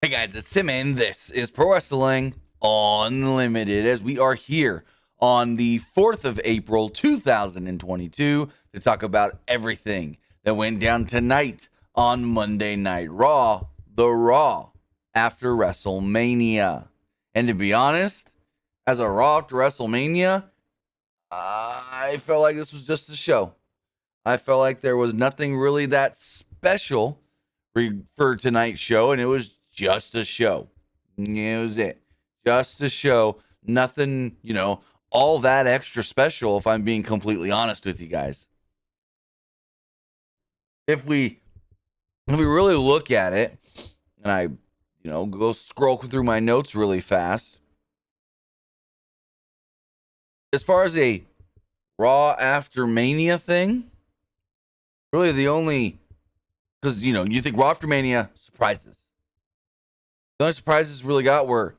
Hey guys, it's Tim, and this is Pro Wrestling Unlimited, as we are here on the 4th of April, 2022, to talk about everything that went down tonight on Monday Night Raw, the Raw after WrestleMania. And to be honest, as a Raw after WrestleMania, I felt like this was just a show. I felt like there was nothing really that special for tonight's show, and it was just a show. It was it. Just a show. Nothing, all that extra special, if I'm being completely honest with you guys. If we really look at it, and I, go scroll through my notes really fast, as far as a Raw after Mania thing, really the only, because, you think Raw after Mania, surprises. The only surprises really got were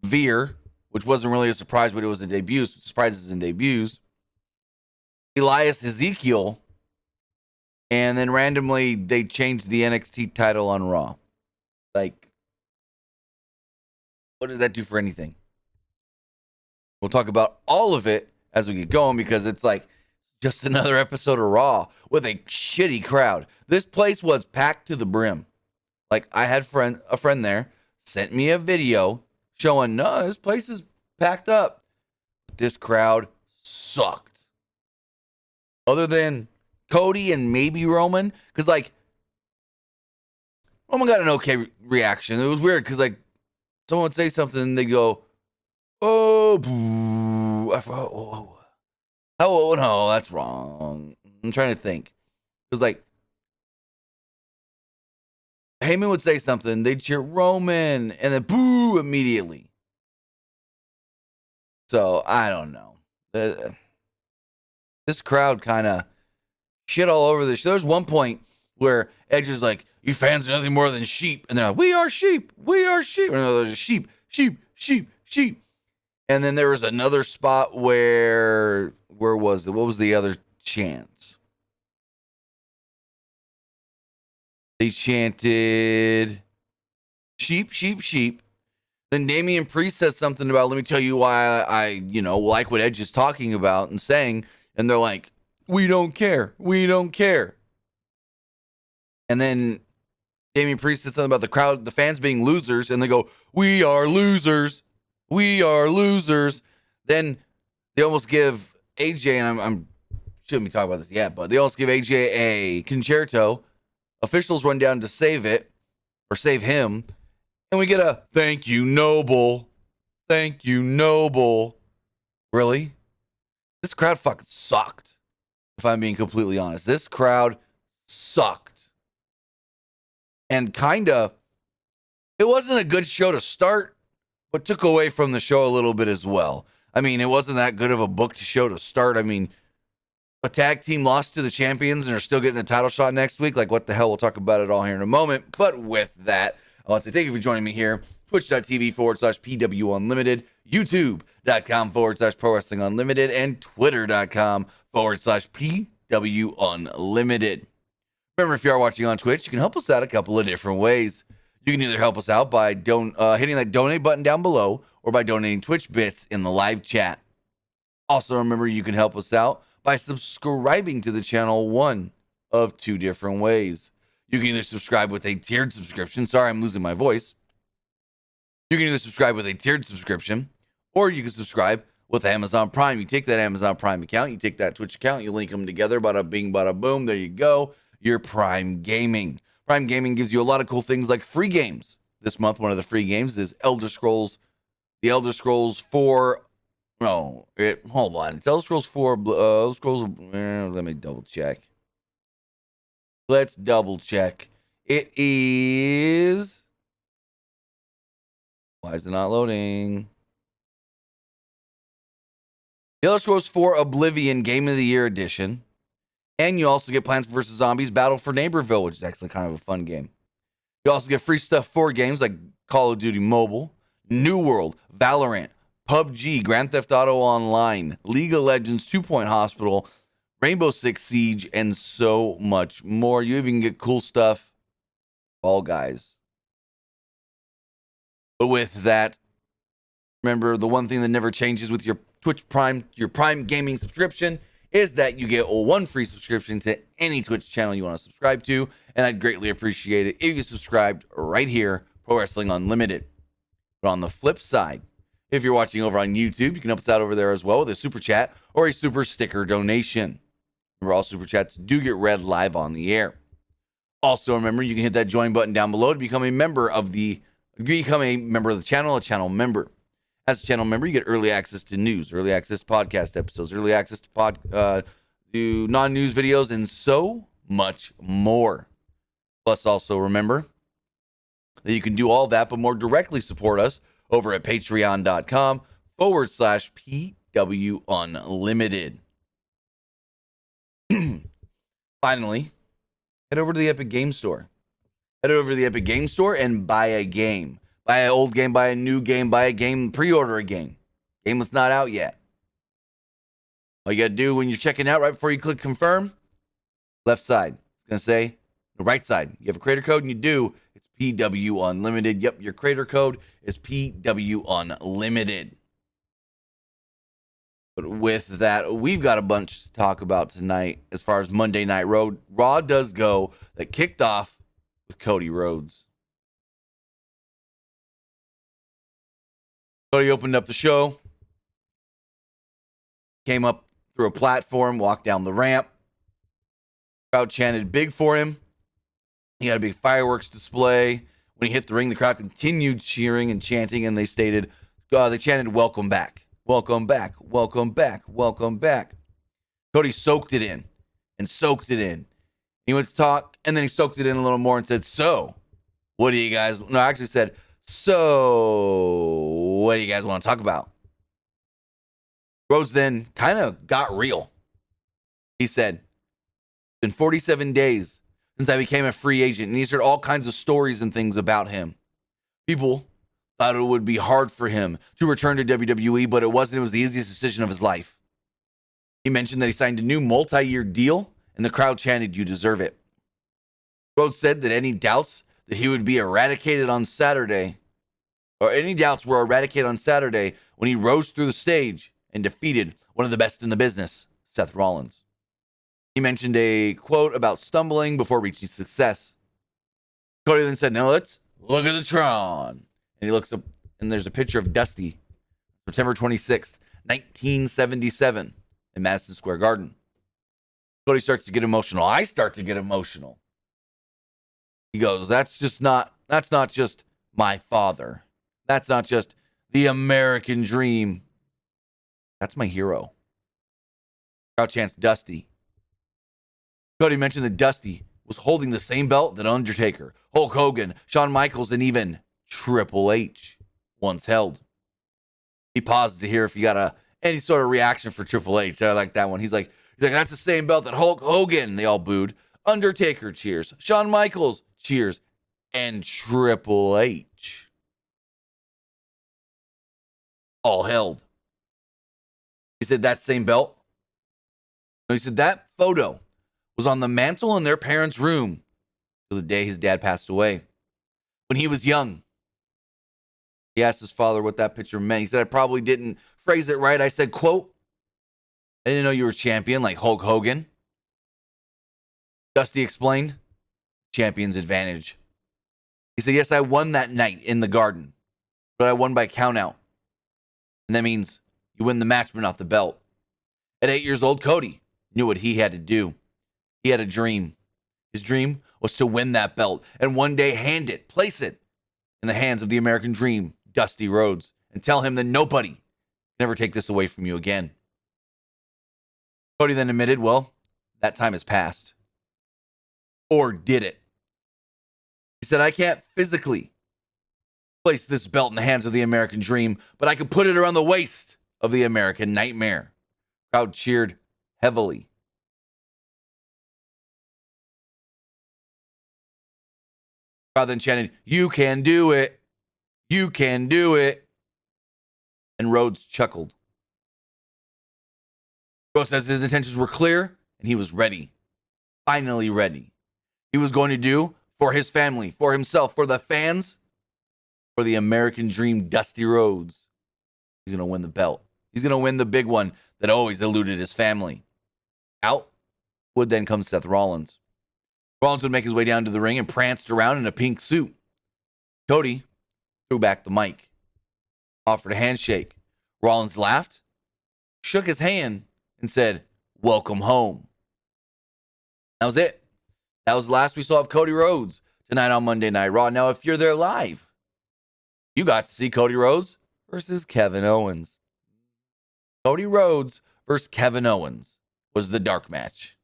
Veer, which wasn't really a surprise, but it was a debut. So surprises and debuts. Elias Ezekiel. And then randomly, they changed the NXT title on Raw. Like, what does that do for anything? We'll talk about all of it as we get going, because it's like just another episode of Raw with a shitty crowd. This place was packed to the brim. Like, I had a friend there sent me a video showing, no, this place is packed up. This crowd sucked. Other than Cody and maybe Roman, because, Roman got an okay reaction. It was weird, because, someone would say something and they go, oh, boo. Oh, no, that's wrong. I'm trying to think. It was Heyman would say something, they'd cheer Roman, and then boo immediately. So, I don't know. This crowd kind of shit all over this. There's one point where Edge is like, you fans are nothing more than sheep. And they're like, we are sheep. We are sheep. And there's sheep, sheep, sheep, sheep. And then there was another spot where was it? What was the other chant? They chanted sheep, sheep, sheep. Then Damian Priest said something about, let me tell you why I like what Edge is talking about and saying. And they're like, we don't care. We don't care. And then Damian Priest said something about the crowd, the fans being losers. And they go, we are losers. We are losers. Then they almost give AJ, and I'm shouldn't be talking about this yet, but they almost give AJ a concerto. Officials run down to save it, or save him, and we get a thank you, Noble. Thank you, Noble. Really? This crowd fucking sucked, if I'm being completely honest. This crowd sucked. And it wasn't a good show to start, but took away from the show a little bit as well. I mean, it wasn't that good of a booked show to start. I mean, a tag team lost to the champions and are still getting a title shot next week. Like, what the hell? We'll talk about it all here in a moment. But with that, I want to say thank you for joining me here. Twitch.tv/PW Unlimited, YouTube.com/Pro Wrestling Unlimited, and Twitter.com/PW Unlimited. Remember, if you are watching on Twitch, you can help us out a couple of different ways. You can either help us out by hitting that donate button down below, or by donating Twitch bits in the live chat. Also, remember, you can help us out by subscribing to the channel one of two different ways. You can either subscribe with a tiered subscription. Sorry, I'm losing my voice. You can either subscribe with a tiered subscription, or you can subscribe with Amazon Prime. You take that Amazon Prime account, you take that Twitch account, you link them together, bada bing, bada boom, there you go. You're Prime Gaming. Prime Gaming gives you a lot of cool things like free games. This month, one of the free games is Elder Scrolls. The Elder Scrolls 4. No, hold on. It's Elder Scrolls 4. Elder Scrolls. Let me double check. Let's double check. It is. Why is it not loading? The Elder Scrolls 4 Oblivion Game of the Year Edition. And you also get Plants vs. Zombies Battle for Neighborville, which is actually kind of a fun game. You also get free stuff for games like Call of Duty Mobile, New World, Valorant, PUBG, Grand Theft Auto Online, League of Legends, 2 Point Hospital, Rainbow Six Siege, and so much more. You even get cool stuff. Fall Guys. But with that, remember, the one thing that never changes with your Twitch Prime, your Prime Gaming subscription, is that you get one free subscription to any Twitch channel you want to subscribe to, and I'd greatly appreciate it if you subscribed right here, Pro Wrestling Unlimited. But on the flip side, if you're watching over on YouTube, you can help us out over there as well with a super chat or a super sticker donation. Remember, all super chats do get read live on the air. Also, remember, you can hit that join button down below to become a member of the channel, a channel member. As a channel member, you get early access to news, early access to podcast episodes, early access to non-news videos, and so much more. Plus, also remember that you can do all that, but more directly support us over at patreon.com/PW Unlimited. Finally, head over to the Epic Game Store. Head over to the Epic Game Store and buy a game. Buy an old game, buy a new game, buy a game, pre-order a game. Game that's not out yet. All you got to do when you're checking out, right before you click confirm, left side. It's going to say the right side. You have a creator code and you do, it's PW Unlimited. Yep, your creator code is PW Unlimited. But with that, we've got a bunch to talk about tonight as far as Monday Night Raw does go, that kicked off with Cody Rhodes. Cody opened up the show, came up through a platform, walked down the ramp. Crowd chanted big for him. He had a big fireworks display. When he hit the ring, the crowd continued cheering and chanting, and they chanted, "Welcome back, welcome back, welcome back, welcome back." Cody soaked it in and soaked it in. He went to talk, and then he soaked it in a little more and said, "So, what do you guys?" No, I actually said, "So, what do you guys want to talk about?" Rhodes then kind of got real. He said, "It's been 47 days since I became a free agent," and he's heard all kinds of stories and things about him. People thought it would be hard for him to return to WWE, but it wasn't. It was the easiest decision of his life. He mentioned that he signed a new multi-year deal, and the crowd chanted, "You deserve it." Rhodes said that any doubts that he would be eradicated on Saturday, or any doubts were eradicated on Saturday when he rose through the stage and defeated one of the best in the business, Seth Rollins. He mentioned a quote about stumbling before reaching success. Cody then said, "Now let's look at the Tron." And he looks up, and there's a picture of Dusty, September 26th, 1977, in Madison Square Garden. Cody starts to get emotional. I start to get emotional. He goes, that's not just my father. That's not just the American dream. That's my hero. Crowd chants Dusty. Cody mentioned that Dusty was holding the same belt that Undertaker, Hulk Hogan, Shawn Michaels, and even Triple H once held. He paused to hear if he got any sort of reaction for Triple H. I like that one. He's like, "That's the same belt that Hulk Hogan." They all booed. Undertaker cheers. Shawn Michaels cheers. And Triple H all held. He said, "That same belt?" No, he said, "That photo was on the mantle in their parents' room till the day his dad passed away. When he was young." He asked his father what that picture meant. He said, "I probably didn't phrase it right. I said, quote, I didn't know you were champion like Hulk Hogan." Dusty explained, "Champion's advantage." He said, "Yes, I won that night in the Garden, but I won by countout. And that means you win the match, but not the belt." At 8 years old, Cody knew what he had to do. He had a dream. His dream was to win that belt and one day place it in the hands of the American Dream, Dusty Rhodes, and tell him that nobody can ever take this away from you again. Cody then admitted, well, that time has passed. Or did it? He said, "I can't physically place this belt in the hands of the American Dream, but I could put it around the waist of the American Nightmare." Crowd cheered heavily. Crowd then chanted, "You can do it. You can do it." And Rhodes chuckled. Rhodes says his intentions were clear and he was ready. Finally ready. He was going to do for his family, for himself, for the fans, for the American Dream, Dusty Rhodes. He's going to win the belt. He's going to win the big one that always eluded his family. Out would then come Seth Rollins. Rollins would make his way down to the ring and pranced around in a pink suit. Cody threw back the mic, offered a handshake. Rollins laughed, shook his hand, and said, "Welcome home." That was it. That was the last we saw of Cody Rhodes tonight on Monday Night Raw. Now, if you're there live, you got to see Cody Rhodes versus Kevin Owens. Cody Rhodes versus Kevin Owens was the dark match.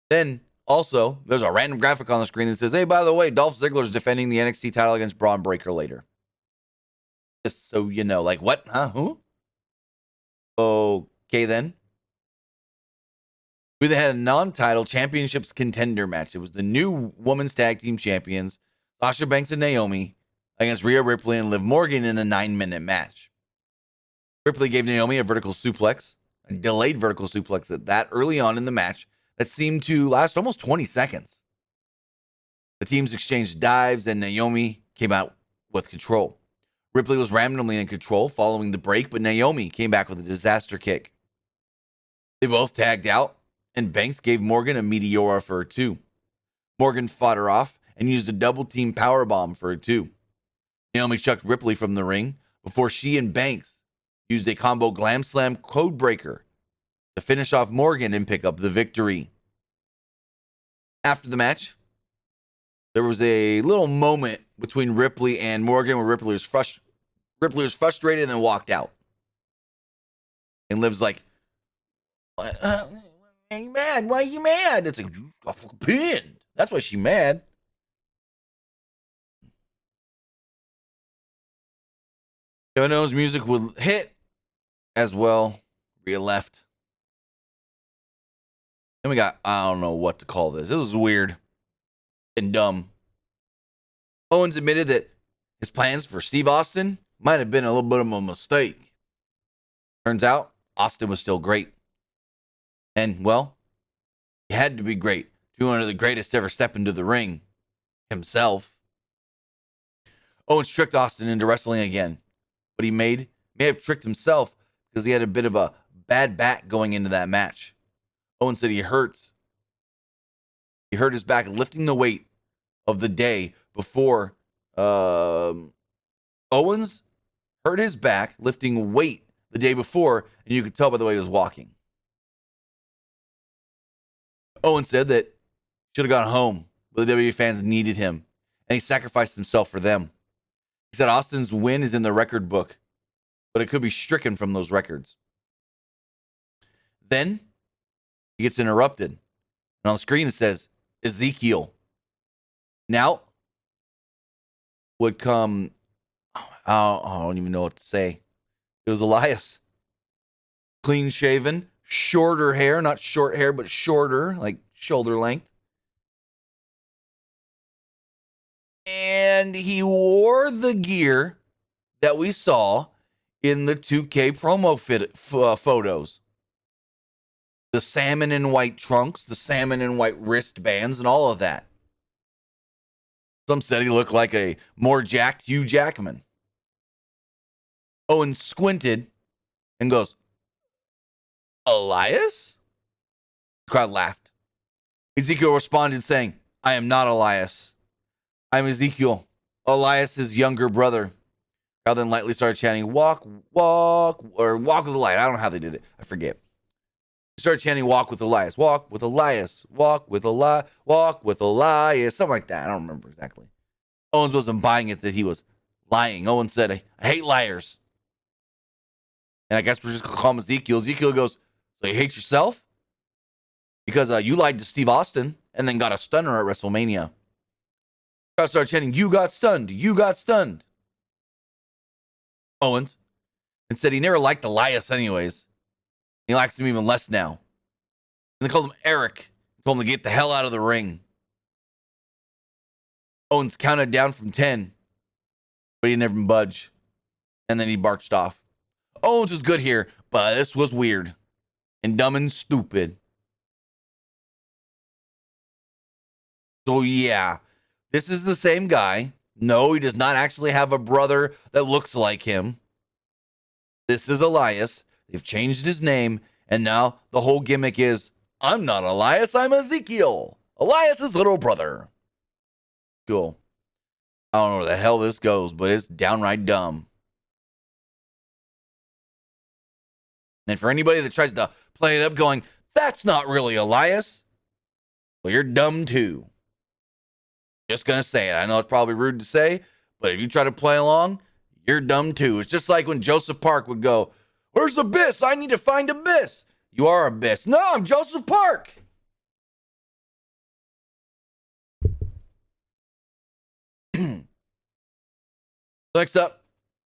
Then, also, there's a random graphic on the screen that says, hey, by the way, Dolph Ziggler's defending the NXT title against Braun Breaker later. Just so you know. Like, what? Huh? Who? Okay, then. We then had a non-title championships contender match. It was the new women's tag team champions, Sasha Banks and Naomi, against Rhea Ripley and Liv Morgan in a 9-minute match. Ripley gave Naomi a vertical suplex, a delayed vertical suplex at that early on in the match that seemed to last almost 20 seconds. The teams exchanged dives and Naomi came out with control. Ripley was randomly in control following the break, but Naomi came back with a disaster kick. They both tagged out, and Banks gave Morgan a Meteora for a 2. Morgan fought her off and used a double-team powerbomb for a 2. Naomi chucked Ripley from the ring before she and Banks used a combo Glam Slam Codebreaker to finish off Morgan and pick up the victory. After the match, there was a little moment between Ripley and Morgan where Ripley was frustrated and then walked out. And Liv's like, "Why are you mad? Why are you mad?" It's like, you got fucking pinned. That's why she's mad. Kevin Owens' music would hit as well. Rhea left. Then we got, I don't know what to call this. This was weird and dumb. Owens admitted that his plans for Steve Austin might have been a little bit of a mistake. Turns out, Austin was still great. And, well, he had to be great to be one of the greatest to ever step into the ring himself. Owens tricked Austin into wrestling again, but he may have tricked himself because he had a bit of a bad back going into that match. Owens said he hurt his back lifting the weight of the day before. Owens hurt his back lifting weight the day before, and you could tell by the way he was walking. Owens said that he should have gone home, but the WWE fans needed him, and he sacrificed himself for them. He said Austin's win is in the record book, but it could be stricken from those records. Then he gets interrupted, and on the screen it says Ezekiel. Now would come, I don't even know what to say. It was Elias. Clean shaven, shorter hair, not short hair, but shorter, like shoulder length. And he wore the gear that we saw in the 2K promo photos. The salmon and white trunks, the salmon and white wristbands, and all of that. Some said he looked like a more jacked Hugh Jackman. Owen squinted and goes, "Elias?" The crowd laughed. Ezekiel responded saying, "I am not Elias. I'm Ezekiel, Elias's younger brother." Crowd then lightly started chanting, "Walk, walk," or "Walk with Elias." I don't know how they did it. I forget. He started chanting, "Walk with Elias, walk with Elias, walk with Elias, walk with Elias," something like that. I don't remember exactly. Owens wasn't buying it that he was lying. Owens said, "I hate liars." And I guess we're just going to call him Ezekiel. Ezekiel goes, "So you hate yourself? Because you lied to Steve Austin and then got a stunner at WrestleMania." Crowd started chanting, "You got stunned, you got stunned." Owens and said he never liked Elias anyways. He likes him even less now. And they called him Eric. Told him to get the hell out of the ring. Owens counted down from 10, but he never budged. And then he marched off. Owens was good here, but this was weird and dumb and stupid. So yeah, this is the same guy No, he does not actually have a brother that looks like him. This is Elias. They've changed his name, and now the whole gimmick is, I'm not Elias, I'm Ezekiel, Elias's little brother. Cool. I don't know where the hell this goes, but it's downright dumb. And for anybody that tries to play it up going, that's not really Elias, well, you're dumb too. Just going to say it. I know it's probably rude to say, but if you try to play along, you're dumb too. It's just like when Joseph Park would go, where's Abyss? I need to find Abyss. You are Abyss. No, I'm Joseph Park. Next up,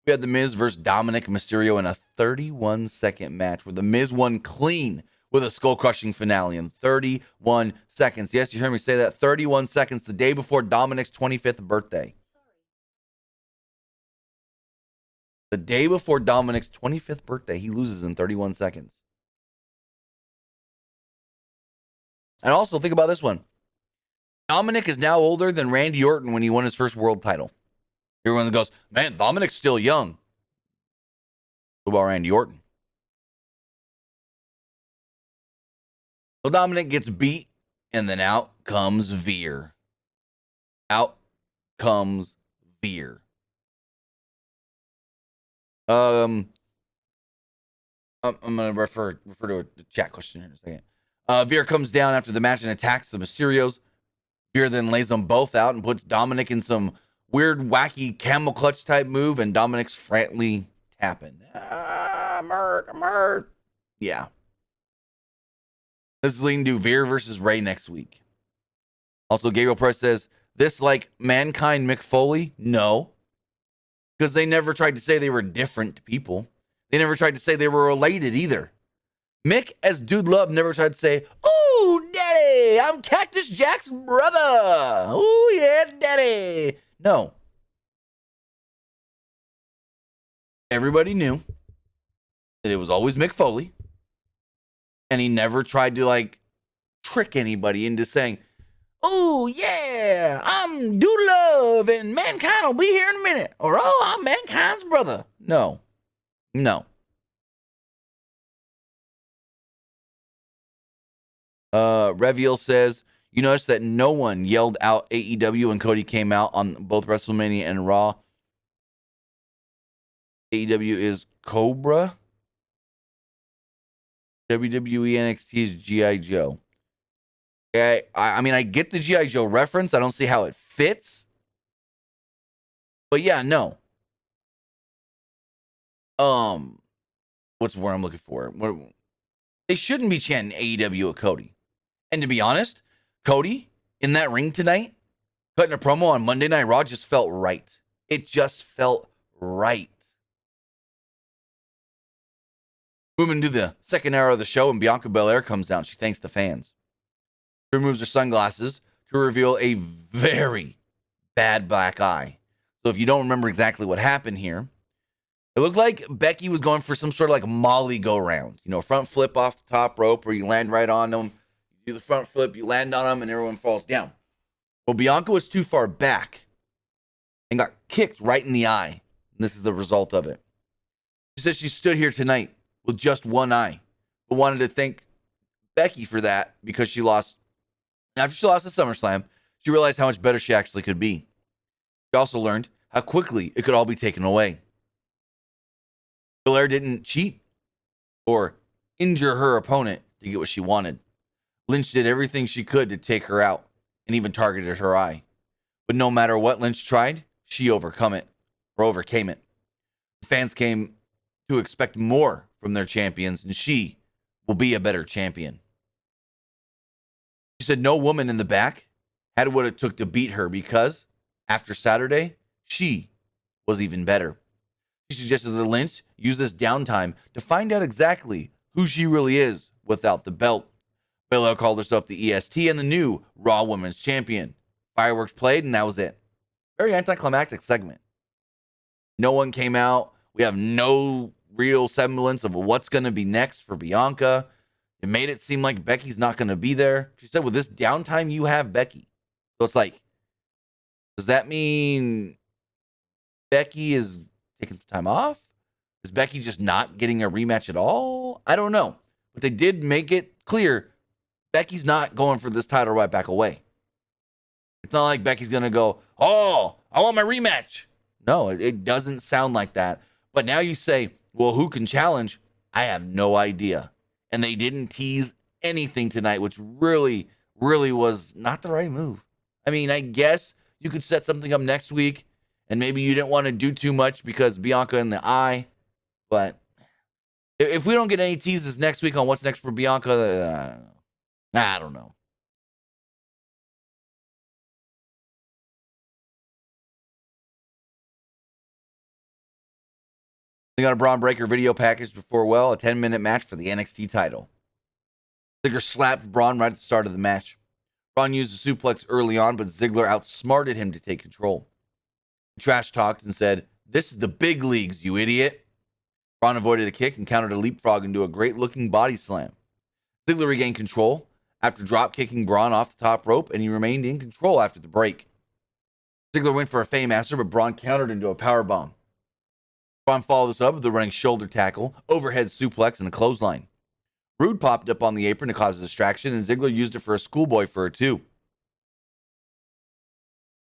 we had The Miz versus Dominic Mysterio in a 31-second match where The Miz won clean with a skull-crushing finale in 31 seconds. Yes, you heard me say that. 31 seconds, the day before Dominic's 25th birthday. The day before Dominic's 25th birthday, he loses in 31 seconds. And also, think about this one. Dominic is now older than Randy Orton when he won his first world title. Everyone goes, man, Dominic's still young. What about Randy Orton? So Dominic gets beat, and then out comes Veer. Out comes Veer. I'm going to refer to a chat question here in a second. Veer comes down after the match and attacks the Mysterios. Veer then lays them both out and puts Dominic in some weird, wacky camel clutch type move, and Dominic's frantically tapping. I'm hurt. Yeah. This is leading to Veer versus Ray next week. Also, Gabriel Price says, this like Mankind Mick Foley? No. Because they never tried to say they were different people. They never tried to say they were related either. Mick, as Dude Love, never tried to say, oh, daddy, I'm Cactus Jack's brother. Oh, yeah, daddy. No. Everybody knew that it was always Mick Foley. And he never tried to, like, trick anybody into saying, oh, yeah, I'm Dude Love, and Mankind will be here in a minute. Or, oh, I'm Mankind's brother. No. Reviel says, you notice that no one yelled out AEW when Cody came out on both WrestleMania and Raw. AEW is Cobra. WWE NXT is G.I. Joe. Okay, I mean, I get the G.I. Joe reference. I don't see how it fits. But yeah, no. What's the word I'm looking for? They shouldn't be chanting AEW at Cody. And to be honest, Cody, in that ring tonight, cutting a promo on Monday Night Raw just felt right. It just felt right. Moving to the second hour of the show, and Bianca Belair comes down. She thanks the fans. She removes her sunglasses to reveal a very bad black eye. So if you don't remember exactly what happened here, it looked like Becky was going for some sort of like Molly go-round. You know, front flip off the top rope where you land right on them. You do the front flip, you land on them, and everyone falls down. Well, Bianca was too far back and got kicked right in the eye. And this is the result of it. She says she stood here tonight with just one eye, but wanted to thank Becky for that because she lost. After she lost at SummerSlam, she realized how much better she actually could be. She also learned how quickly it could all be taken away. Belair didn't cheat or injure her opponent to get what she wanted. Lynch did everything she could to take her out and even targeted her eye. But no matter what Lynch tried, she overcame it. The fans came to expect more from their champions, and she will be a better champion. She said no woman in the back had what it took to beat her because, after Saturday, she was even better. She suggested that Lynch use this downtime to find out exactly who she really is without the belt. Belair called herself the EST and the new Raw Women's Champion. Fireworks played, and that was it. Very anticlimactic segment. No one came out. We have no real semblance of what's going to be next for Bianca. It made it seem like Becky's not going to be there. She said, with this downtime, you have Becky. So it's like, does that mean Becky is taking some time off? Is Becky just not getting a rematch at all? I don't know. But they did make it clear Becky's not going for this title right back away. It's not like Becky's going to go, oh, I want my rematch. No, it doesn't sound like that. But now you say, well, who can challenge? I have no idea. And they didn't tease anything tonight, which really, really was not the right move. I mean, I guess you could set something up next week, and maybe you didn't want to do too much because Bianca in the eye. But if we don't get any teases next week on what's next for Bianca, I don't know. They got a Braun Breaker video package before, a 10-minute match for the NXT title. Ziggler slapped Braun right at the start of the match. Braun used a suplex early on, but Ziggler outsmarted him to take control. He trash talked and said, "This is the big leagues, you idiot." Braun avoided a kick and countered a leapfrog into a great-looking body slam. Ziggler regained control after drop-kicking Braun off the top rope, and he remained in control after the break. Ziggler went for a Fameasser, but Braun countered into a powerbomb. Braun followed this up with a running shoulder tackle, overhead suplex, and a clothesline. Rude popped up on the apron to cause a distraction, and Ziggler used it for a schoolboy for a 2.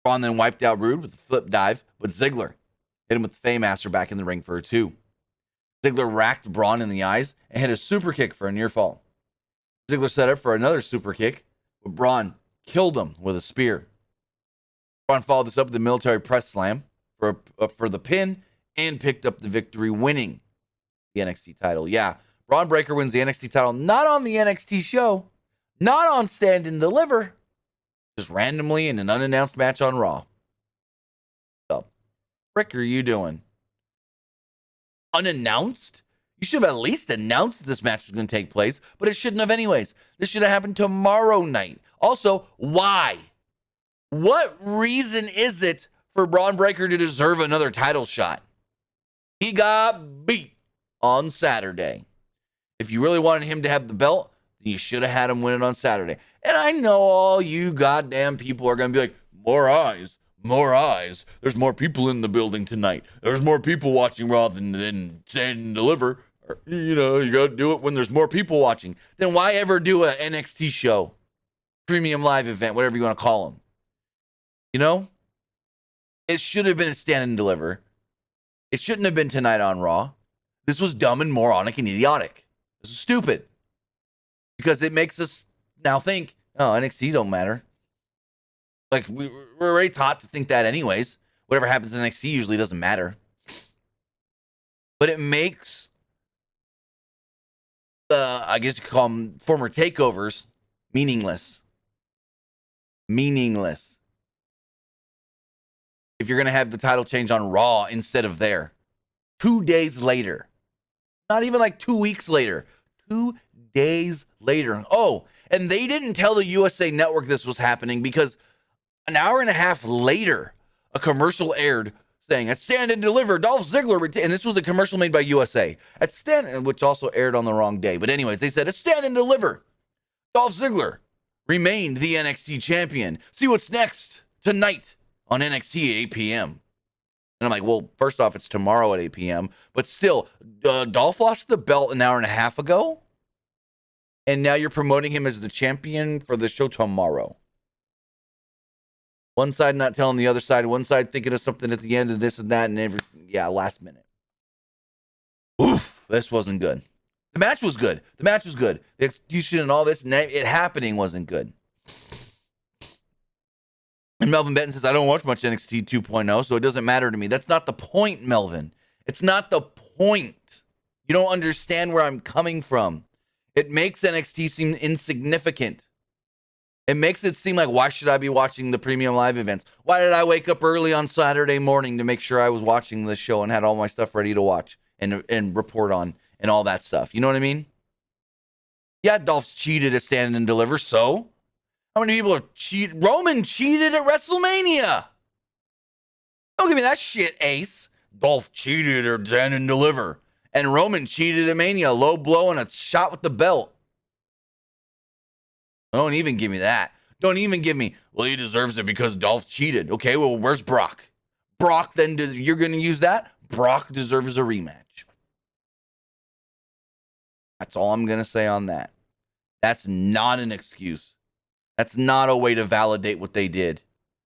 Braun then wiped out Rude with a flip dive, but Ziggler hit him with the Fameasser back in the ring for a 2. Ziggler racked Braun in the eyes and hit a super kick for a near fall. Ziggler set up for another super kick, but Braun killed him with a spear. Braun followed this up with a military press slam for the pin and picked up the victory, winning the NXT title. Yeah, Braun Breaker wins the NXT title, not on the NXT show, not on Stand and Deliver, just randomly in an unannounced match on Raw. So, frick are you doing? Unannounced? You should have at least announced that this match was going to take place, but it shouldn't have anyways. This should have happened tomorrow night. Also, why? What reason is it for Braun Breaker to deserve another title shot? He got beat on Saturday. If you really wanted him to have the belt, then you should have had him win it on Saturday. And I know all you goddamn people are going to be like, more eyes, more eyes. There's more people in the building tonight. There's more people watching Raw than Stand and Deliver. You know, you got to do it when there's more people watching. Then why ever do a NXT show? Premium live event, whatever you want to call them. You know? It should have been a Stand and Deliver. It shouldn't have been tonight on Raw. This was dumb and moronic and idiotic. This is stupid. Because it makes us now think, oh, NXT don't matter. Like, we're already taught to think that anyways. Whatever happens in NXT usually doesn't matter. But it makes, I guess you could call them former takeovers, meaningless. Meaningless. If you're going to have the title change on Raw instead of there. 2 days later. Not even like 2 weeks later. 2 days later. Oh, and they didn't tell the USA Network this was happening because an hour and a half later, a commercial aired saying, at Stand and Deliver, Dolph Ziggler, and this was a commercial made by USA, at Stand, which also aired on the wrong day. But anyways, they said, at Stand and Deliver, Dolph Ziggler remained the NXT champion. See what's next tonight on NXT at 8 p.m. And I'm like, well, first off, it's tomorrow at 8 p.m. But still, Dolph lost the belt an hour and a half ago. And now you're promoting him as the champion for the show tomorrow. One side not telling the other side. One side thinking of something at the end of this and that. And last minute. Oof, this wasn't good. The match was good. The execution and all this and it happening wasn't good. And Melvin Benton says, I don't watch much NXT 2.0, so it doesn't matter to me. That's not the point, Melvin. It's not the point. You don't understand where I'm coming from. It makes NXT seem insignificant. It makes it seem like, why should I be watching the premium live events? Why did I wake up early on Saturday morning to make sure I was watching this show and had all my stuff ready to watch and report on and all that stuff? You know what I mean? Yeah, Dolph's cheated at Stand and Deliver, so? How many people have cheated? Roman cheated at WrestleMania. Don't give me that shit, Ace. Dolph cheated at Stand and Deliver. And Roman cheated at Mania. Low blow and a shot with the belt. Don't even give me that. Don't even give me, well, he deserves it because Dolph cheated. Okay, well, where's Brock? Brock, then you're going to use that? Brock deserves a rematch. That's all I'm going to say on that. That's not an excuse. That's not a way to validate what they did.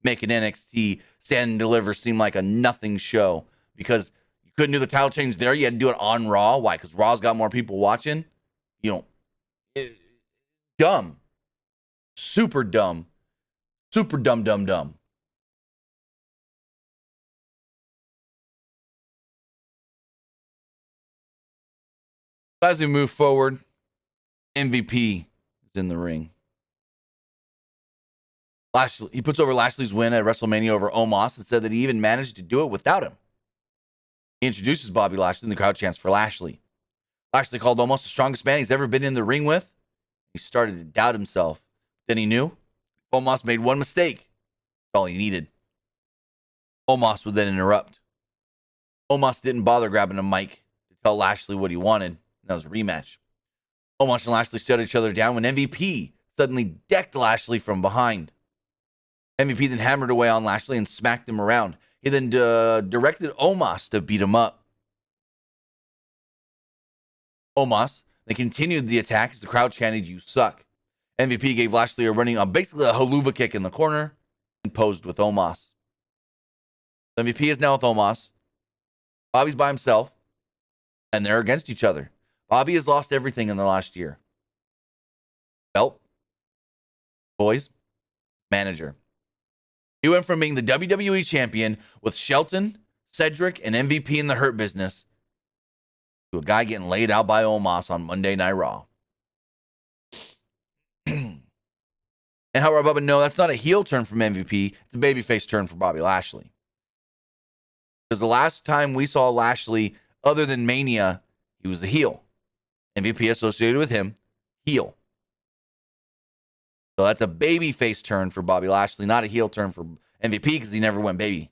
Make an NXT Stand and Deliver seem like a nothing show because you couldn't do the title change there. You had to do it on Raw. Why? Because Raw's got more people watching. Dumb. Super dumb. Super dumb, dumb, dumb. As we move forward, MVP is in the ring. Lashley, he puts over Lashley's win at WrestleMania over Omos and said that he even managed to do it without him. He introduces Bobby Lashley and the crowd chants for Lashley. Lashley called Omos the strongest man he's ever been in the ring with. He started to doubt himself. Then he knew Omos made one mistake. That's all he needed. Omos would then interrupt. Omos didn't bother grabbing a mic to tell Lashley what he wanted. That was a rematch. Omos and Lashley shut each other down when MVP suddenly decked Lashley from behind. MVP then hammered away on Lashley and smacked him around. He then directed Omos to beat him up. Omos then continued the attack as the crowd chanted, "You suck." MVP gave Lashley basically a haluva kick in the corner and posed with Omos. MVP is now with Omos. Bobby's by himself, and they're against each other. Bobby has lost everything in the last year. Belt, boys, manager. He went from being the WWE champion with Shelton, Cedric, and MVP in the Hurt Business to a guy getting laid out by Omos on Monday Night Raw. And how Bubba know that's not a heel turn from MVP, it's a babyface turn for Bobby Lashley. Because the last time we saw Lashley, other than Mania, he was a heel. MVP associated with him, heel. So that's a babyface turn for Bobby Lashley, not a heel turn for MVP because he never went baby.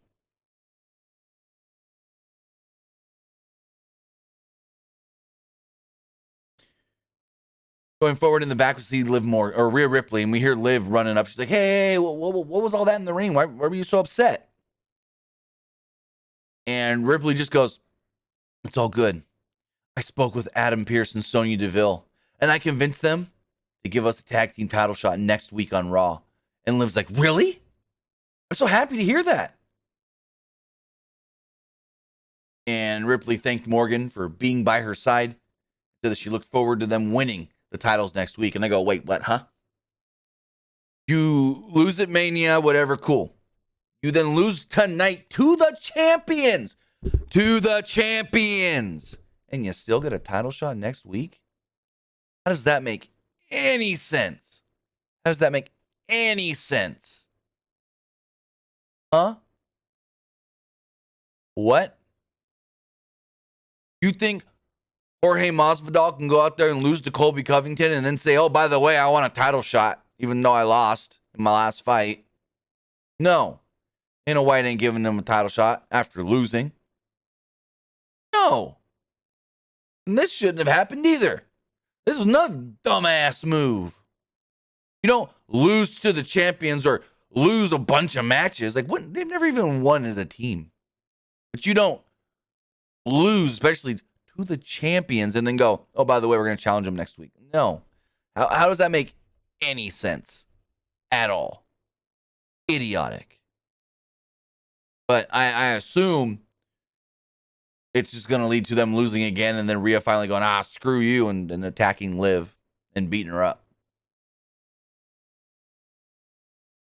Going forward in the back, we see Rhea Ripley, and we hear Liv running up. She's like, "Hey, what was all that in the ring? Why were you so upset?" And Ripley just goes, "It's all good. I spoke with Adam Pearce and Sonya Deville, and I convinced them to give us a tag team title shot next week on Raw." And Liv's like, "Really? I'm so happy to hear that." And Ripley thanked Morgan for being by her side, said that she looked forward to them winning the titles next week. And I go, "Wait, what, huh? You lose at Mania, whatever, cool. You then lose tonight to the champions. To the champions. And you still get a title shot next week? How does that make any sense? How does that make any sense? Huh? What? You think Jorge Masvidal can go out there and lose to Colby Covington and then say, "Oh, by the way, I want a title shot, even though I lost in my last fight"? No. Dana White ain't giving him a title shot after losing. No. And this shouldn't have happened either. This was another dumbass move. You don't lose to the champions or lose a bunch of matches. Like, what? They've never even won as a team. But you don't lose, especially to the champions, and then go, "Oh, by the way, we're going to challenge them next week." No. How does that make any sense at all? Idiotic. But I assume it's just going to lead to them losing again, and then Rhea finally going, "Screw you," and attacking Liv and beating her up.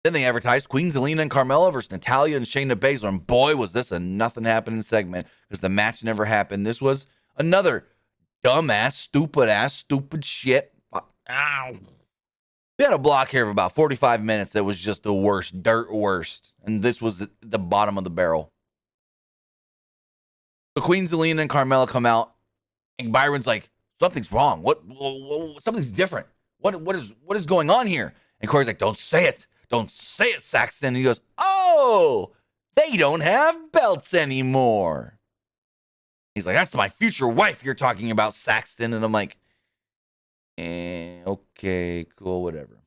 Then they advertised Queen Zelina and Carmella versus Natalya and Shayna Baszler. And boy, was this a nothing happening segment because the match never happened. This was another dumbass, stupid shit. Ow. We had a block here of about 45 minutes that was just the worst, dirt worst. And this was the bottom of the barrel. The Queen Zelina and Carmella come out, and Byron's like, "Something's wrong. What something's different. What is going on here?" And Corey's like, "Don't say it. Don't say it, Saxton." And he goes, "Oh, they don't have belts anymore." He's like, "That's my future wife you're talking about, Saxton." And I'm like, okay, cool, whatever.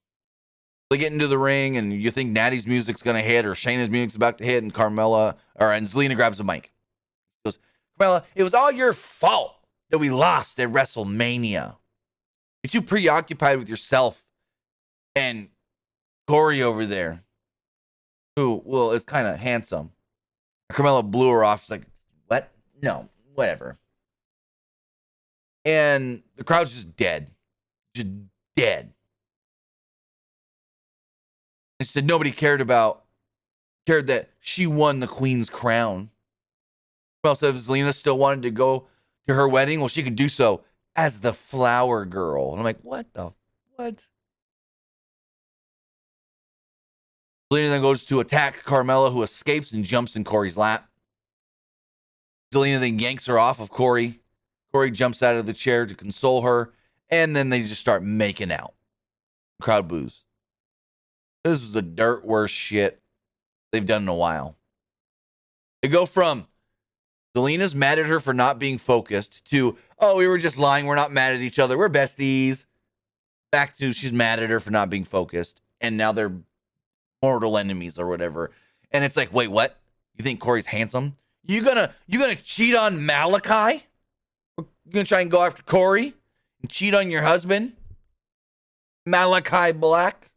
They get into the ring, and you think Natty's music's going to hit or Shayna's music's about to hit, and Zelina grabs the mic. She goes, Carmella, it was all your fault that we lost at WrestleMania. You're too preoccupied with yourself and Corey over there, who, well, is kind of handsome. Carmella blew her off. She's like, what? No, whatever. And the crowd's just dead. Just dead. And she said nobody cared that she won the Queen's crown. Well, said if Zelina still wanted to go to her wedding, well, she could do so as the flower girl. And I'm like, what? Zelina then goes to attack Carmella, who escapes and jumps in Corey's lap. Zelina then yanks her off of Corey. Corey jumps out of the chair to console her, and then they just start making out. Crowd boos. This was the dirt worst shit they've done in a while. They go from Zelina's mad at her for not being focused to, oh, we were just lying. We're not mad at each other. We're besties. Back to she's mad at her for not being focused. And now they're mortal enemies or whatever. And it's like, wait, what? You think Corey's handsome? You gonna cheat on Malachi? You gonna try and go after Corey and cheat on your husband? Malachi Black?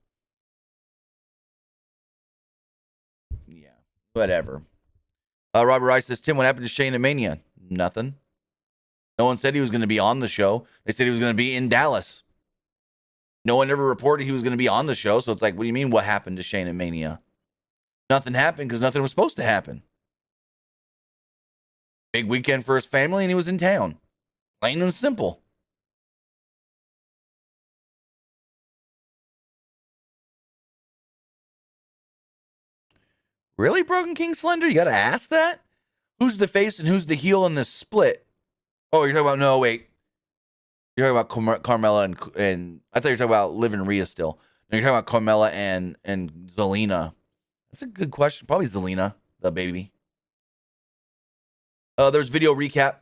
Yeah, whatever. Robert Rice says, Tim, what happened to Shane at Mania? Nothing. No one said he was going to be on the show. They said he was going to be in Dallas. No one ever reported he was going to be on the show. So it's like, what do you mean what happened to Shane at Mania? Nothing happened because nothing was supposed to happen. Big weekend for his family and he was in town. Plain and simple. Really, Broken King Slender? You got to ask that? Who's the face and who's the heel in this split? Oh, you're talking about, no, wait. You're talking about Carmella and I thought you were talking about Liv and Rhea still. No, you're talking about Carmella and Zelina. That's a good question. Probably Zelina, the baby. There's video recap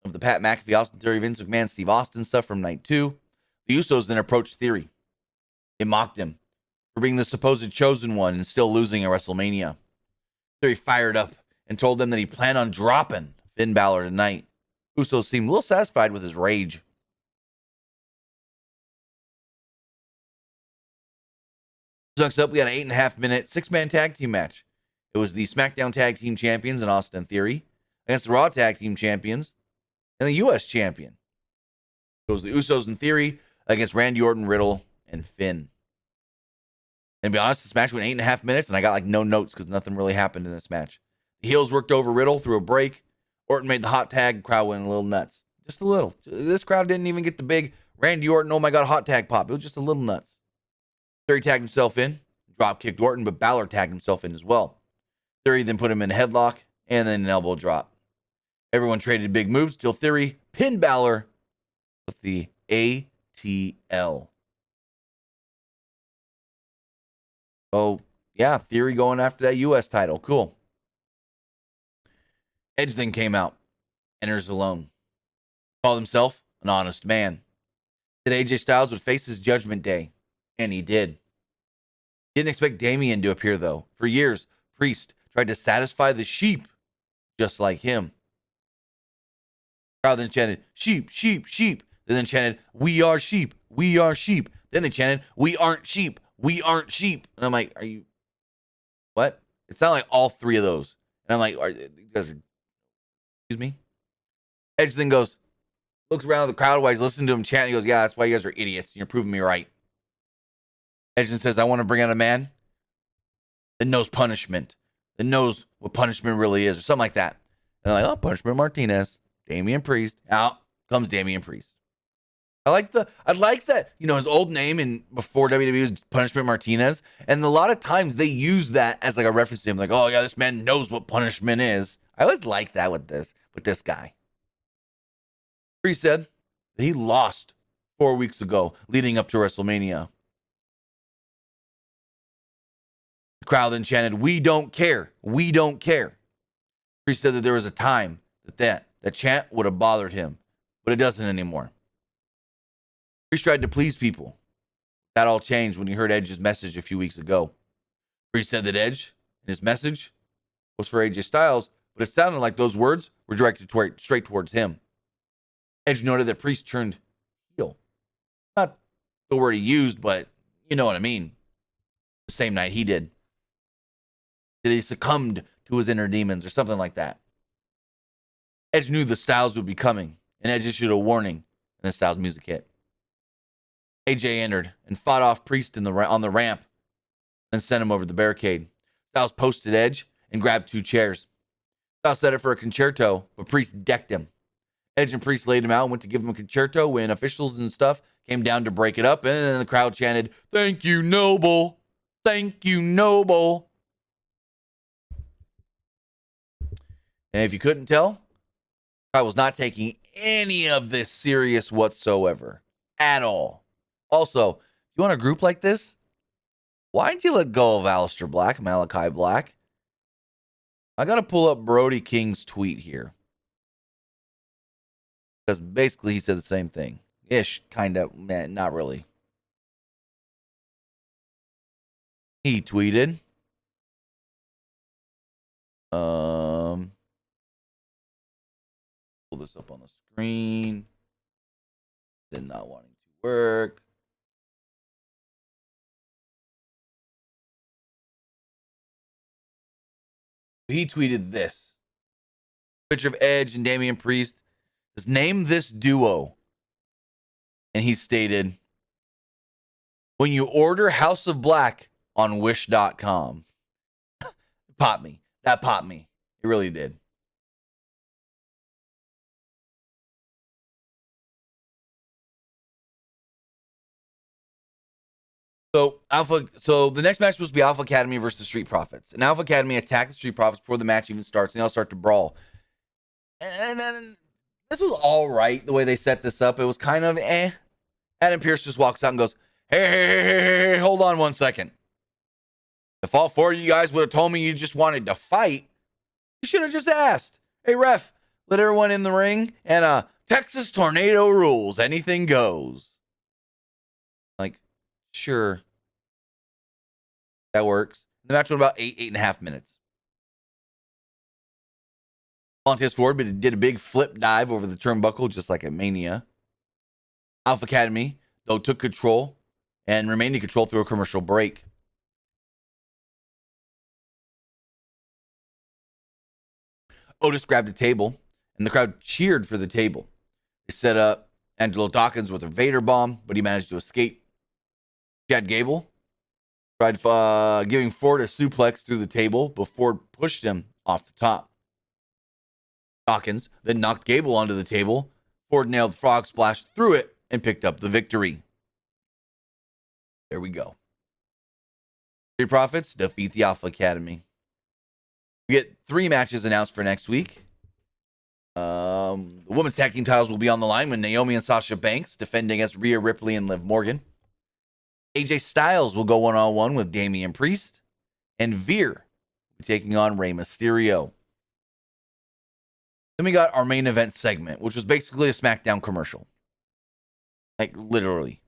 of the Pat McAfee, Austin Theory, Vince McMahon, Steve Austin stuff from night 2. The Usos then approached Theory. They mocked him for being the supposed chosen one and still losing at WrestleMania. Theory fired up and told them that he planned on dropping Finn Balor tonight. Usos seemed a little satisfied with his rage. Next up, we got an 8.5-minute 6-man tag team match. It was the SmackDown Tag Team Champions and Austin Theory against the Raw Tag Team Champions and the U.S. Champion. It was the Usos and Theory against Randy Orton, Riddle, and Finn. And to be honest, this match went 8.5 minutes, and I got like no notes because nothing really happened in this match. The heels worked over Riddle through a break. Orton made the hot tag. Crowd went a little nuts. Just a little. This crowd didn't even get the big Randy Orton, oh my God, hot tag pop. It was just a little nuts. Theory tagged himself in, drop kicked Orton, but Balor tagged himself in as well. Theory then put him in a headlock and then an elbow drop. Everyone traded big moves till Theory pinned Balor with the ATL. Oh, yeah, Theory going after that U.S. title. Cool. Edge then came out, enters alone. Called himself an honest man. Said AJ Styles would face his Judgment Day, and he did. Didn't expect Damian to appear, though. For years, Priest tried to satisfy the sheep just like him. Crowd then chanted, sheep, sheep, sheep. They then chanted, we are sheep, we are sheep. Then they chanted, we aren't sheep, we aren't sheep. And I'm like, are you, what? It sounded like all three of those. And I'm like, you guys are, excuse me? Edge then goes, looks around the crowd while he's listening to him chant. He goes, yeah, that's why you guys are idiots. And you're proving me right. Edge then says, I want to bring out a man that knows punishment, that knows what punishment really is, or something like that. And they're like, oh, Punishment Martinez, Damian Priest. Out comes Damian Priest. I like that, you know, his old name in before WWE was Punishment Martinez. And a lot of times they use that as like a reference to him, like, oh yeah, this man knows what punishment is. I always like that with this guy. Priest said that he lost 4 weeks ago leading up to WrestleMania. The crowd then chanted, we don't care. We don't care. Priest said that there was a time that chant would have bothered him, but it doesn't anymore. Priest tried to please people That all changed when he heard Edge's message a few weeks ago. Priest said that Edge, in his message, was for AJ Styles, but it sounded like those words were directed straight towards him. Edge noted that Priest turned heel. Not the word he used, but you know what I mean. The same night he did. That he succumbed to his inner demons or something like that. Edge knew the Styles would be coming, and Edge issued a warning, and the Styles music hit. AJ entered and fought off Priest on the ramp, and sent him over the barricade. Styles posted Edge and grabbed 2 chairs. Styles set it for a concerto, but Priest decked him. Edge and Priest laid him out and went to give him a concerto when officials and stuff came down to break it up, and then the crowd chanted, "Thank you, Noble. Thank you, Noble." And if you couldn't tell, I was not taking any of this serious whatsoever. At all. Also, if you want a group like this, why'd you let go of Aleister Black, Malachi Black? I got to pull up Brody King's tweet here. Because basically he said the same thing. Ish, kind of, man, not really. He tweeted. Pull this up on the screen. Did not wanting to work. He tweeted this. Picture of Edge and Damian Priest. Says, name this duo. And he stated, when you order House of Black on wish.com. Popped me. That popped me. It really did. So the next match was to be Alpha Academy versus the Street Profits. And Alpha Academy attacked the Street Profits before the match even starts, and they all start to brawl. And then this was all right, the way they set this up. It was kind of Adam Pearce just walks out and goes, hey, hold on one second. If all 4 of you guys would have told me you just wanted to fight, you should have just asked. Hey, ref, let everyone in the ring, and Texas Tornado rules. Anything goes. Like, sure. That works. The match went about 8.5 minutes. Montez Ford did a big flip dive over the turnbuckle, just like at Mania. Alpha Academy, though, took control and remained in control through a commercial break. Otis grabbed a table, and the crowd cheered for the table. They set up Angelo Dawkins with a Vader bomb, but he managed to escape. Chad Gable tried giving Ford a suplex through the table, but Ford pushed him off the top. Dawkins then knocked Gable onto the table. Ford nailed Frog Splash through it and picked up the victory. There we go. Street Profits defeat the Alpha Academy. We get 3 matches announced for next week. The women's tag team titles will be on the line when Naomi and Sasha Banks defend against Rhea Ripley and Liv Morgan. AJ Styles will go one-on-one with Damian Priest. And Veer taking on Rey Mysterio. Then we got our main event segment, which was basically a SmackDown commercial. Like, literally.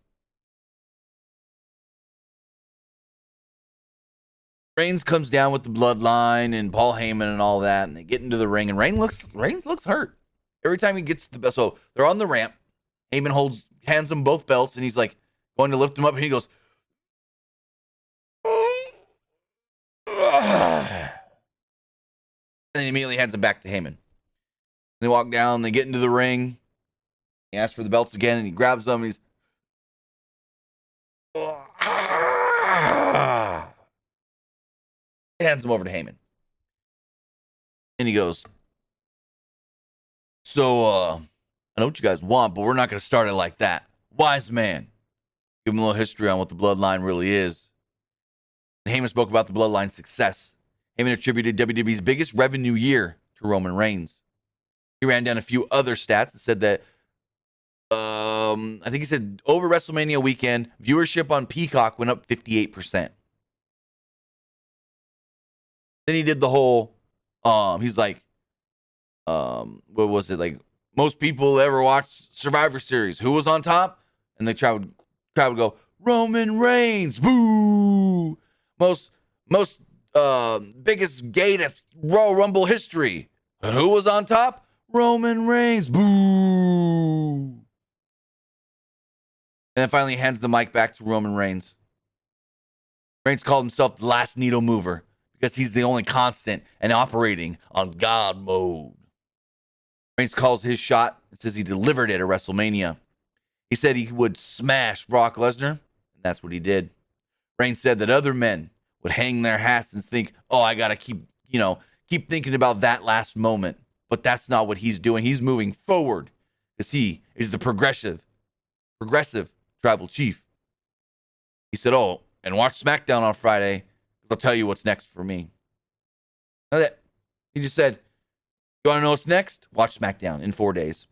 Reigns comes down with the Bloodline and Paul Heyman and all that, and they get into the ring, and Reigns looks hurt. Every time he gets to the... So, they're on the ramp. Heyman hands him both belts, and he's like, going to lift him up, and he goes... and then he immediately hands him back to Heyman. They walk down, they get into the ring. He asks for the belts again, and he grabs them, and he's... hands them over to Heyman. And he goes, so, I know what you guys want, but we're not going to start it like that. Wise man. Give him a little history on what the Bloodline really is. And Heyman spoke about the Bloodline's success. Heyman attributed WWE's biggest revenue year to Roman Reigns. He ran down a few other stats and said that, I think he said over WrestleMania weekend, viewership on Peacock went up 58%. Then he did the whole, he's like, what was it? Like, most people ever watched Survivor Series. Who was on top? And the crowd would go, Roman Reigns. Boo. Most biggest gate of Royal Rumble history. And who was on top? Roman Reigns. Boo. And then finally hands the mic back to Roman Reigns. Reigns called himself the last needle mover because he's the only constant and operating on God mode. Reigns calls his shot and says he delivered it at WrestleMania. He said he would smash Brock Lesnar, and that's what he did. Reigns said that other men would hang their hats and think, oh, I got to keep thinking about that last moment. But that's not what he's doing. He's moving forward because he is the progressive tribal chief. He said, oh, and watch SmackDown on Friday. I'll tell you what's next for me. That's it. He just said, you want to know what's next? Watch SmackDown in 4 days.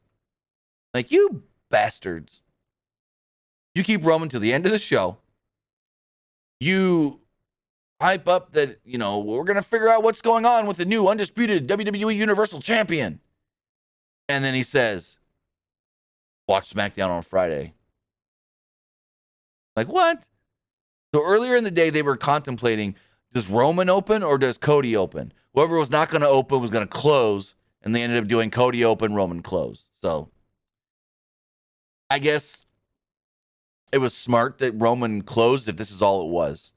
Like, you bastards. You keep Roman till the end of the show. You hype up that, we're going to figure out what's going on with the new undisputed WWE Universal Champion. And then he says, watch SmackDown on Friday. Like, what? So earlier in the day, they were contemplating, does Roman open or does Cody open? Whoever was not going to open was going to close, and they ended up doing Cody open, Roman close. So I guess it was smart that Roman closed if this is all it was.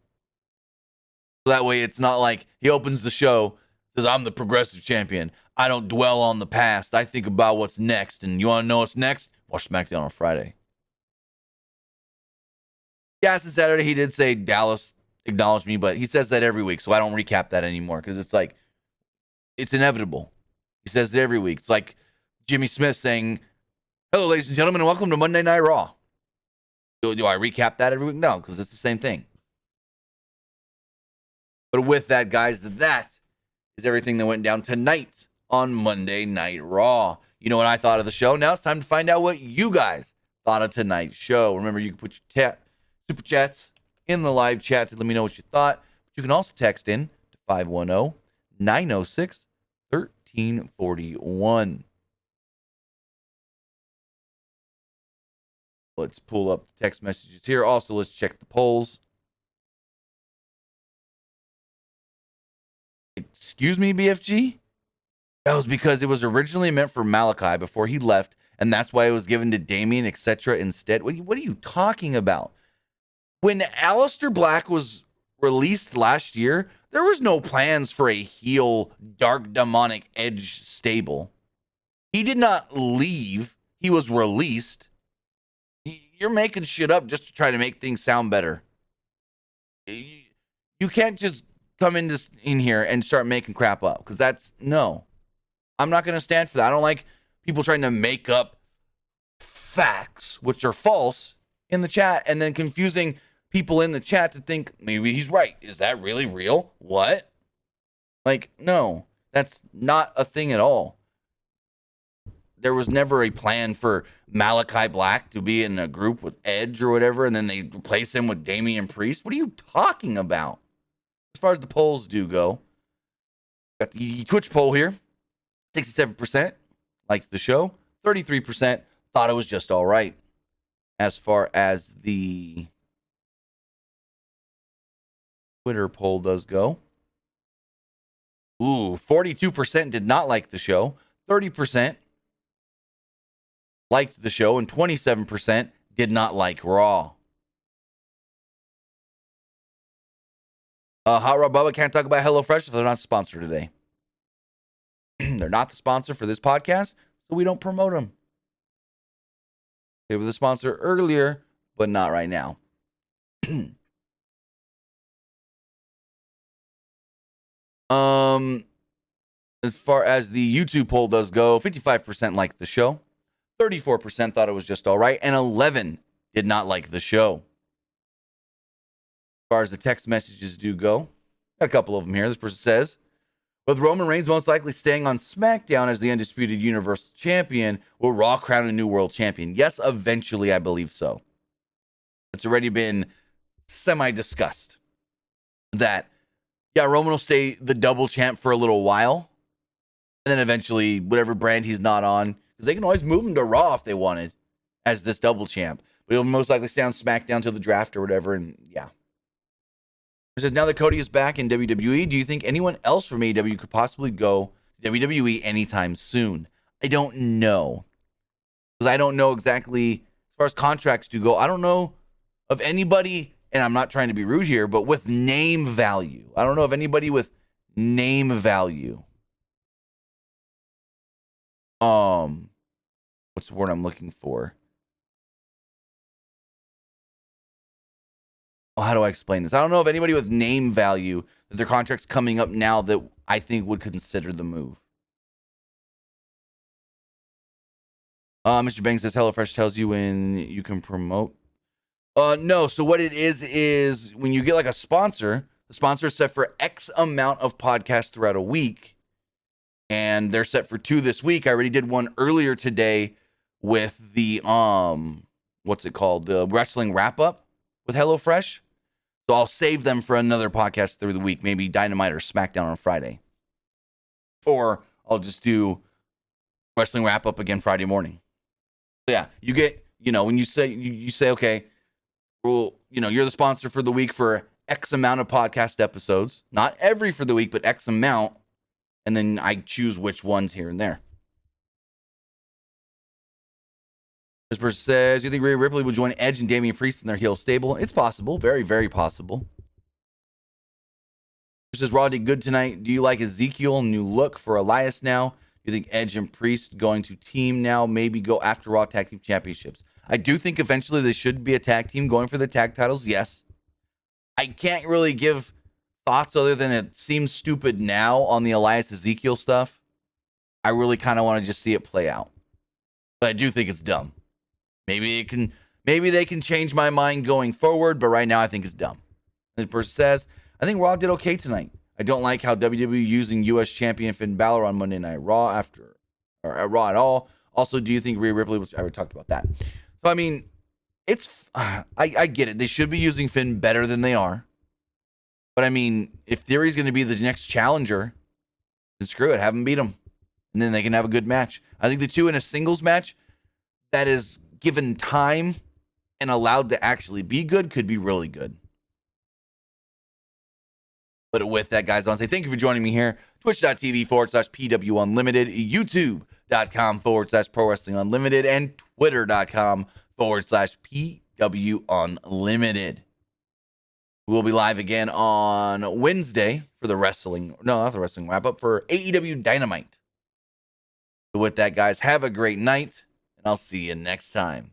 So that way it's not like he opens the show, says, I'm the progressive champion. I don't dwell on the past. I think about what's next. And you want to know what's next? Watch SmackDown on Friday. Yes, on Saturday he did say Dallas acknowledged me, but he says that every week, so I don't recap that anymore because it's like, it's inevitable. He says it every week. It's like Jimmy Smith saying, hello, ladies and gentlemen, and welcome to Monday Night Raw. Do I recap that every week? No, because it's the same thing. But with that, guys, that is everything that went down tonight on Monday Night Raw. You know what I thought of the show? Now it's time to find out what you guys thought of tonight's show. Remember, you can put your super chats in the live chat to let me know what you thought. But you can also text in to 510-906-1341. Let's pull up the text messages here. Also, let's check the polls. Excuse me, BFG? That was because it was originally meant for Malachi before he left, and that's why it was given to Damian, etc. instead. What are you talking about? When Aleister Black was released last year, there was no plans for a heel, dark, demonic edge stable. He did not leave. He was released. You're making shit up just to try to make things sound better. You can't just come in here and start making crap up, because no. I'm not going to stand for that. I don't like people trying to make up facts, which are false, in the chat, and then confusing people in the chat to think maybe he's right. Is that really real? What? Like, no, that's not a thing at all. There was never a plan for Malachi Black to be in a group with Edge or whatever, and then they replace him with Damian Priest. What are you talking about? As far as the polls do go, got the Twitch poll here. 67% liked the show. 33% thought it was just all right. As far as the Twitter poll does go, 42% did not like the show. 30% liked the show, and 27% did not like Raw. Hot Rod Bubba can't talk about HelloFresh if they're not sponsored today. They're not the sponsor for this podcast, so we don't promote them. They were the sponsor earlier, but not right now. As far as the YouTube poll does go, 55% liked the show, 34% thought it was just all right, and 11 did not like the show. As far as the text messages do go, got a couple of them here. This person says, with Roman Reigns most likely staying on SmackDown as the undisputed Universal Champion, will Raw crown a new world champion? Yes, eventually, I believe so. It's already been semi-discussed that, yeah, Roman will stay the double champ for a little while, and then eventually, whatever brand he's not on, because they can always move him to Raw if they wanted as this double champ. But he'll most likely stay on SmackDown till the draft or whatever. And yeah. It says, now that Cody is back in WWE, do you think anyone else from AEW could possibly go to WWE anytime soon? I don't know. Because I don't know exactly, as far as contracts do go, I don't know of anybody, and I'm not trying to be rude here, but with name value. I don't know of anybody with name value. What's the word I'm looking for? Oh, how do I explain this? I don't know of anybody with name value that their contract's coming up now that I think would consider the move. Mr. Banks says HelloFresh tells you when you can promote. No. So what it is when you get like a sponsor, the sponsor is set for X amount of podcasts throughout a week. And they're set for 2 this week. I already did one earlier today with the, what's it called? The wrestling wrap up with HelloFresh. So I'll save them for another podcast through the week, maybe Dynamite or SmackDown on Friday. Or I'll just do wrestling wrap up again Friday morning. So yeah, you get, when you say, you say, okay, well, you're the sponsor for the week for X amount of podcast episodes, not every for the week, but X amount. And then I choose which ones here and there. This person says, you think Rhea Ripley would join Edge and Damian Priest in their heel stable? It's possible. Very, very possible. This says, Raw did good tonight. Do you like Ezekiel? New look for Elias now? Do you think Edge and Priest going to team now? Maybe go after Raw Tag Team Championships. I do think eventually they should be a tag team going for the tag titles. Yes. I can't really give thoughts other than it seems stupid now on the Elias Ezekiel stuff. I really kind of want to just see it play out. But I do think it's dumb. Maybe they can change my mind going forward, but right now I think it's dumb. This person says, I think Raw did okay tonight. I don't like how WWE using US champion Finn Balor on Monday Night Raw at Raw at all. Also, do you think Rhea Ripley was, I already talked about that. So I mean, I get it. They should be using Finn better than they are. But I mean, if Theory's going to be the next challenger, then screw it. Have him beat him. And then they can have a good match. I think the two in a singles match that is given time and allowed to actually be good could be really good. But with that, guys, I want to say thank you for joining me here. Twitch.tv/PW Unlimited, YouTube.com/Pro Wrestling Unlimited, and Twitter.com/PW Unlimited. We'll be live again on Wednesday for the wrestling, no, not the wrestling wrap up, for AEW Dynamite. So with that, guys, have a great night, and I'll see you next time.